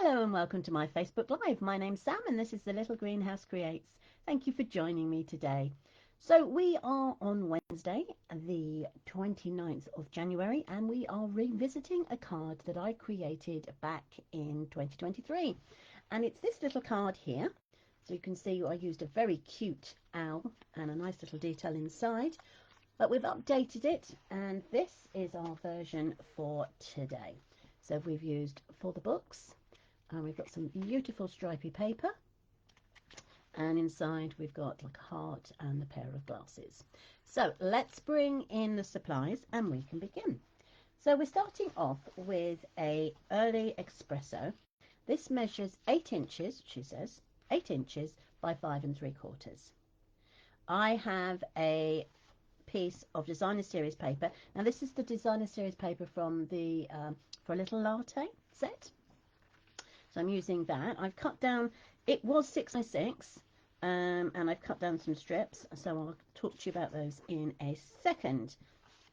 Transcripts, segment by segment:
Hello and welcome to my Facebook Live. My name's Sam and this is the Little Greenhouse Creates. Thank you for joining me today. So we are on Wednesday, the 29th of January, and we are revisiting a card that I created back in 2023. And it's this little card here. So you can see I used a very cute owl and a nice little detail inside. But we've updated it, and this is our version for today. So we've used for the books, and we've got some beautiful stripy paper, and inside we've got like a heart and a pair of glasses. So let's bring in the supplies and we can begin. So we're starting off with a early espresso. This measures 8 inches, she says, 8 inches by 5 3/4. I have a piece of designer series paper. Now this is the designer series paper from the For a Little Latte set. So I'm using that. I've cut down, it was 6 by 6, and I've cut down some strips, so I'll talk to you about those in a second.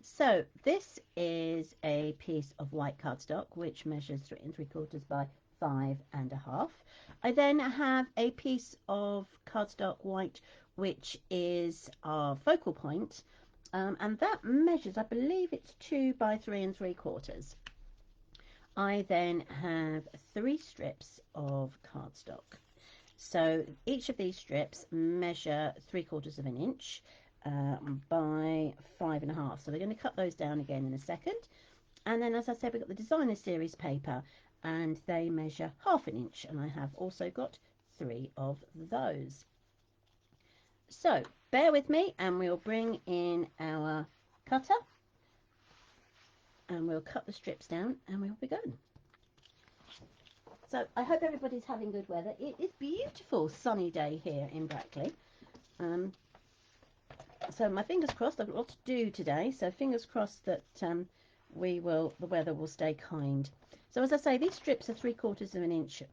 So this is a piece of white cardstock which measures 3 3/4 by 5 1/2. I then have a piece of cardstock white which is our focal point, and that measures, I believe it's 2 by 3 3/4. I then have 3 strips of cardstock. So each of these strips measure 3/4 of an inch by 5 1/2. So we're going to cut those down again in a second. And then, as I said, we've got the designer series paper, and they measure 1/2 an inch. And I have also got 3 of those. So bear with me, and we'll bring in our cutter. And we'll cut the strips down and we'll be going. So I hope everybody's having good weather. It is beautiful sunny day here in Brackley. So my fingers crossed, I've got a lot to do today, so fingers crossed that the weather will stay kind. So as I say, these strips are 3/4 of an inch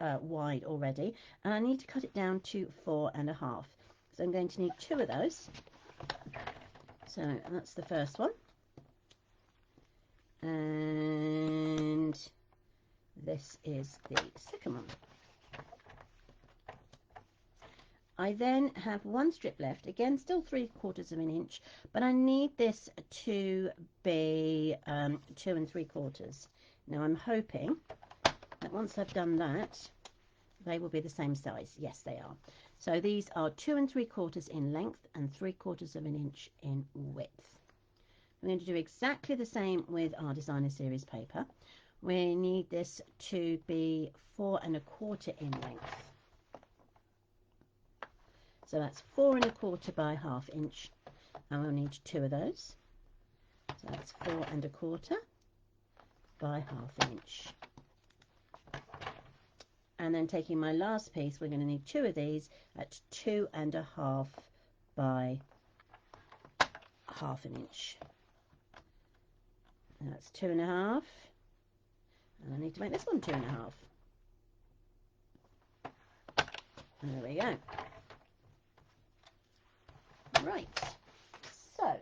wide already, and I need to cut it down to 4 1/2. So I'm going to need 2 of those. So that's the first one. And this is the second one. I then have 1 strip left, again still 3/4 of an inch, but I need this to be 2 3/4. Now I'm hoping that once I've done that, they will be the same size. Yes, they are. So these are 2 3/4 in length and 3/4 of an inch in width. We're going to do exactly the same with our designer series paper. We need this to be 4 1/4 in length. So that's 4 1/4 by 1/2 inch, and we'll need 2 of those. So that's 4 1/4 by 1/2 inch. And then taking my last piece, we're going to need 2 of these at 2 1/2 by 1/2 an inch. And that's 2 1/2, and I need to make this one 2 1/2. And there we go. Right, so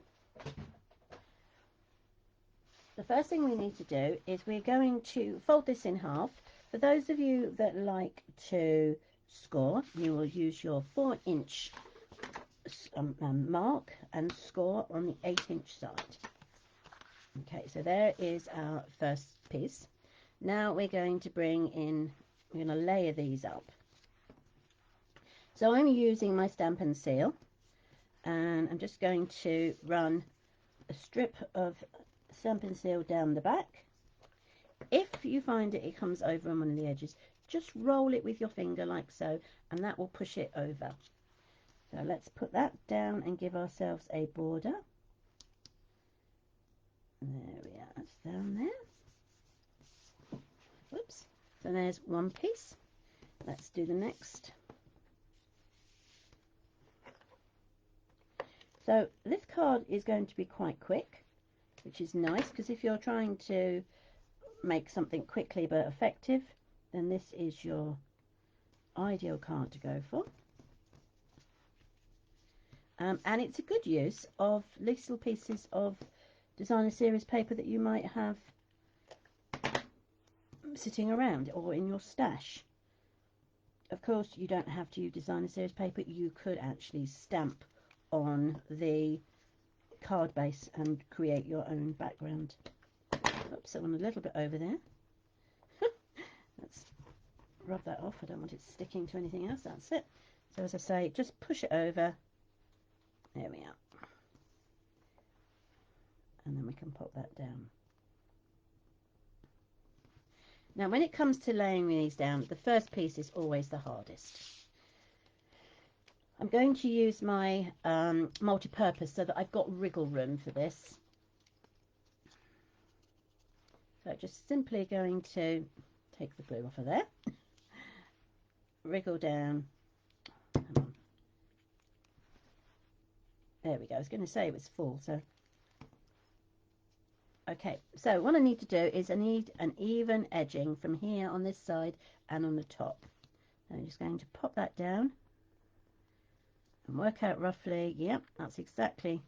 the first thing we need to do is we're going to fold this in half. For those of you that like to score, you will use your 4 inch mark and score on the 8 inch side. Okay, so there is our first piece. Now we're going to bring in, we're going to layer these up. So I'm using my stamp and seal, and I'm just going to run a strip of stamp and seal down the back. If you find that it comes over on one of the edges, just roll it with your finger like so, and that will push it over. So let's put that down and give ourselves a border. There we are, that's down there. Whoops. So there's one piece. Let's do the next. So this card is going to be quite quick, which is nice, because if you're trying to make something quickly but effective, then this is your ideal card to go for. And it's a good use of little pieces of designer series paper that you might have sitting around or in your stash. Of course, you don't have to use designer series paper. You could actually stamp on the card base and create your own background. Oops, I went a little bit over there. Let's rub that off. I don't want it sticking to anything else. That's it. So as I say, just push it over. There we are. And then we can pop that down. Now when it comes to laying these down, the first piece is always the hardest. I'm going to use my multi-purpose so that I've got wriggle room for this. So just simply going to take the glue off of there, wriggle down. Come on. There we go. I was going to say it was full, so okay. So what I need to do is I need an even edging from here on this side and on the top. I'm just going to pop that down and work out roughly. Yep, that's exactly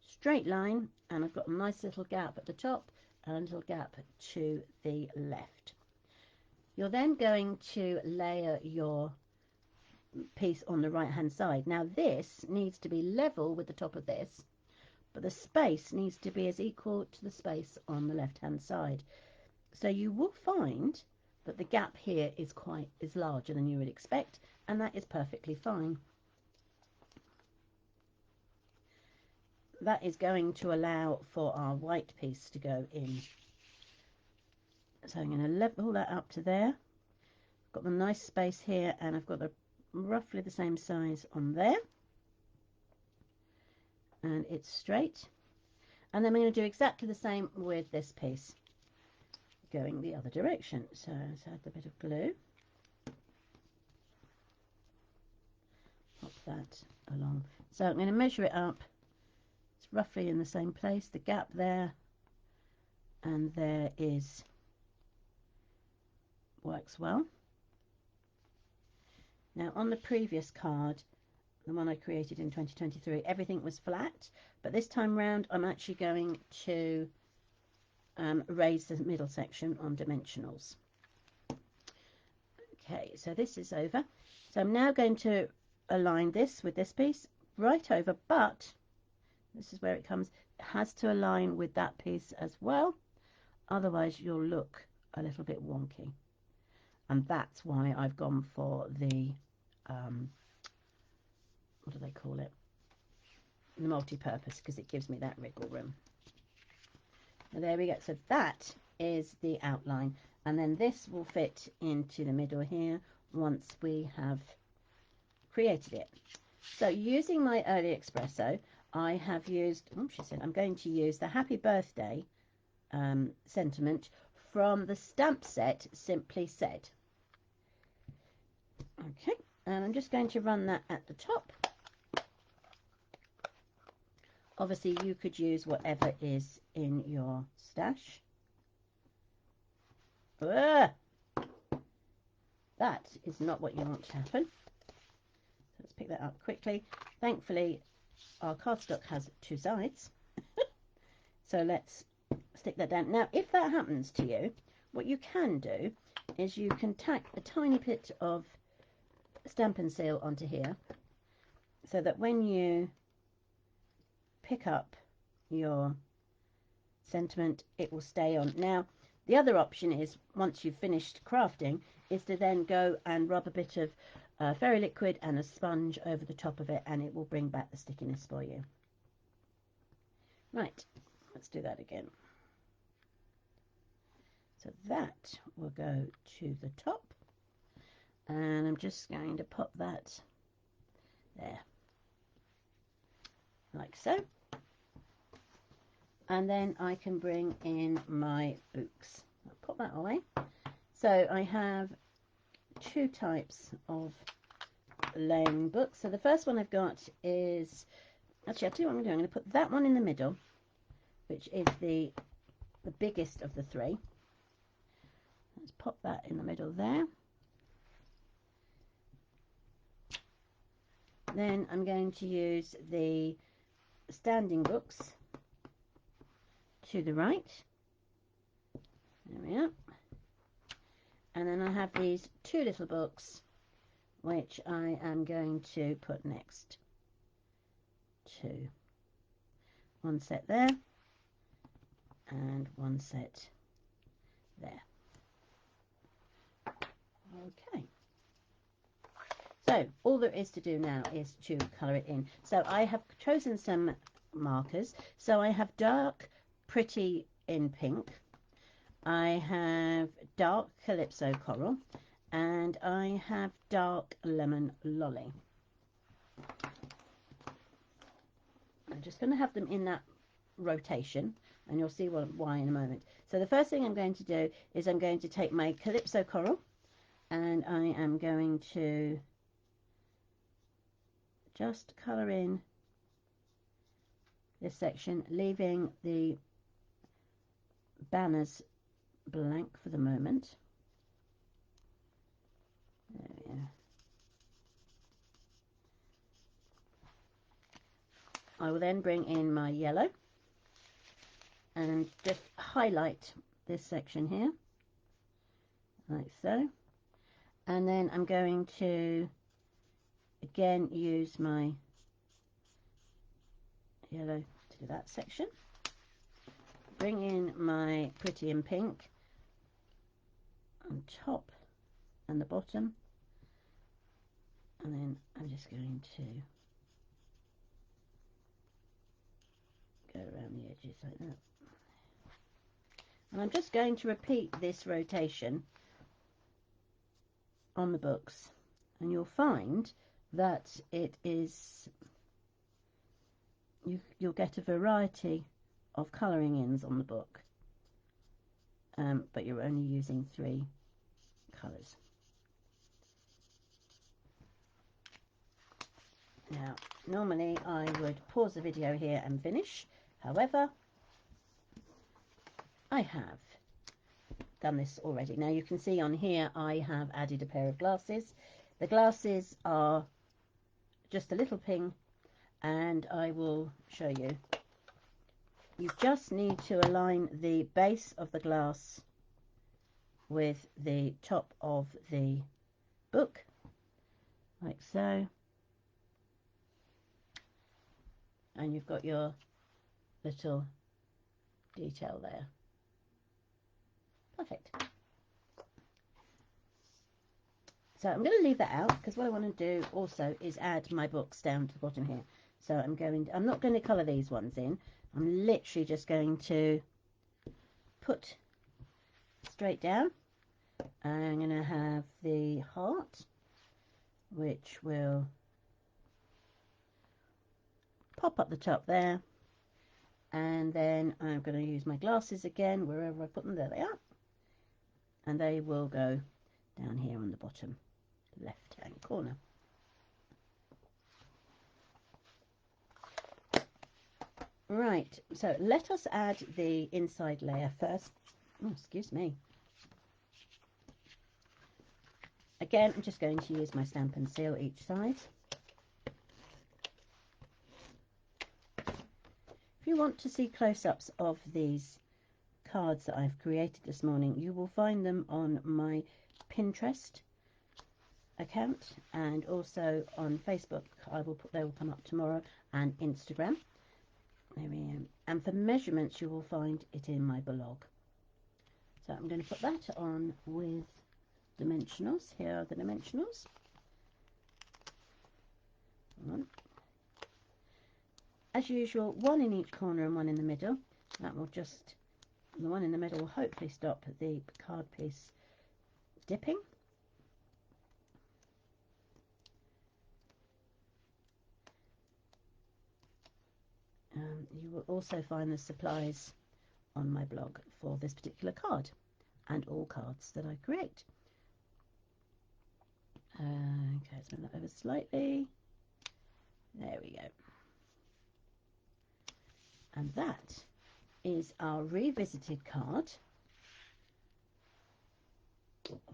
straight line, and I've got a nice little gap at the top and a little gap to the left. You're then going to layer your piece on the right hand side. Now this needs to be level with the top of this, but the space needs to be as equal to the space on the left hand side. So you will find that the gap here is larger than you would expect, and that is perfectly fine. That is going to allow for our white piece to go in. So I'm going to level that up to there. I've got the nice space here, and I've got roughly the same size on there. And it's straight. And then I'm going to do exactly the same with this piece, going the other direction. So let's add a bit of glue. Pop that along. So I'm going to measure it up. It's roughly in the same place. The gap there and there works well. Now on the previous card, the one I created in 2023, everything was flat, but this time round I'm actually going to raise the middle section on dimensionals. Okay, so this is over. So I'm now going to align this with this piece right over, but this is where it comes. It has to align with that piece as well, otherwise you'll look a little bit wonky. And that's why I've gone for the what do they call it? The multi-purpose, because it gives me that wriggle room. Now there we go. So that is the outline, and then this will fit into the middle here once we have created it. So using my early espresso, I have used, she said I'm going to use the Happy Birthday sentiment from the stamp set Simply Said. Okay, and I'm just going to run that at the top. Obviously you could use whatever is in your stash. That is not what you want to happen. So let's pick that up quickly. Thankfully our cardstock has two sides. So let's stick that down. Now if that happens to you, what you can do is you can tack a tiny bit of Stampin' Seal onto here, so that when you pick up your sentiment, it will stay on. Now the other option is, once you've finished crafting, is to then go and rub a bit of fairy liquid and a sponge over the top of it, and it will bring back the stickiness for you. Right, let's do that again. So that will go to the top, and I'm just going to pop that there, like so. And then I can bring in my books. I'll put that away. So I have two types of laying books. So the first one I've got is, actually I'll tell you what I'm going to do. I'm going to put that one in the middle, which is the biggest of the three. Let's pop that in the middle there. Then I'm going to use the standing books to the right. There we are. And then I have these two little books which I am going to put next to one set there and one set there. Okay. So all there is to do now is to colour it in. So I have chosen some markers. So I have dark Pretty in pink. I have dark Calypso Coral. And I have dark Lemon Lolly. I'm just going to have them in that rotation, and you'll see why in a moment. So the first thing I'm going to do is I'm going to take my Calypso Coral, and I am going to just colour in this section, leaving the banners blank for the moment. There we are. I will then bring in my yellow and just highlight this section here, like so. And then I'm going to again use my yellow to do that section. Bring in my Pretty in pink on top and the bottom. And then I'm just going to go around the edges like that. And I'm just going to repeat this rotation on the books, and you'll find that it is, you'll get a variety of colouring ins on the book, but you're only using 3 colours. Now, normally I would pause the video here and finish. However, I have done this already. Now you can see on here I have added a pair of glasses. The glasses are just a little ping, and I will show you. You just need to align the base of the glass with the top of the book, like so. And you've got your little detail there. Perfect. So I'm going to leave that out because what I want to do also is add my books down to the bottom here. So I'm not going to colour these ones in. I'm literally just going to put straight down. I'm going to have the heart, which will pop up the top there. And then I'm going to use my glasses again, wherever I put them. There they are. And they will go down here on the bottom left hand corner. Right, so let us add the inside layer first. Oh, excuse me. Again, I'm just going to use my stamp and seal each side. If you want to see close-ups of these cards that I've created this morning, you will find them on my Pinterest account, and also on Facebook. They will come up tomorrow, and Instagram. There we go. And for measurements, you will find it in my blog. So I'm going to put that on with dimensionals. Here are the dimensionals. As usual, one in each corner and one in the middle. That will just, the one in the middle will hopefully stop the card piece dipping. You will also find the supplies on my blog for this particular card and all cards that I create. Okay, let's move that over slightly. There we go. And that is our revisited card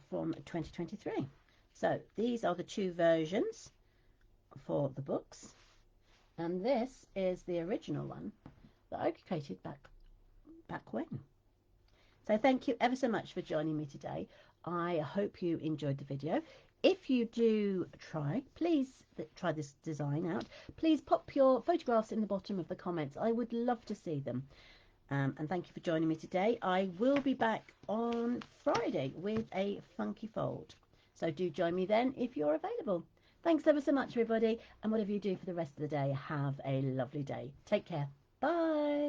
from 2023. So these are the 2 versions for the books, and this is the original one that I created back when. So thank you ever so much for joining me today. I hope you enjoyed the video. If you do please try this design out. Please pop your photographs in the bottom of the comments. I would love to see them. And thank you for joining me today. I will be back on Friday with a funky fold. So do join me then if you're available. Thanks ever so much, everybody. And whatever you do for the rest of the day, have a lovely day. Take care. Bye.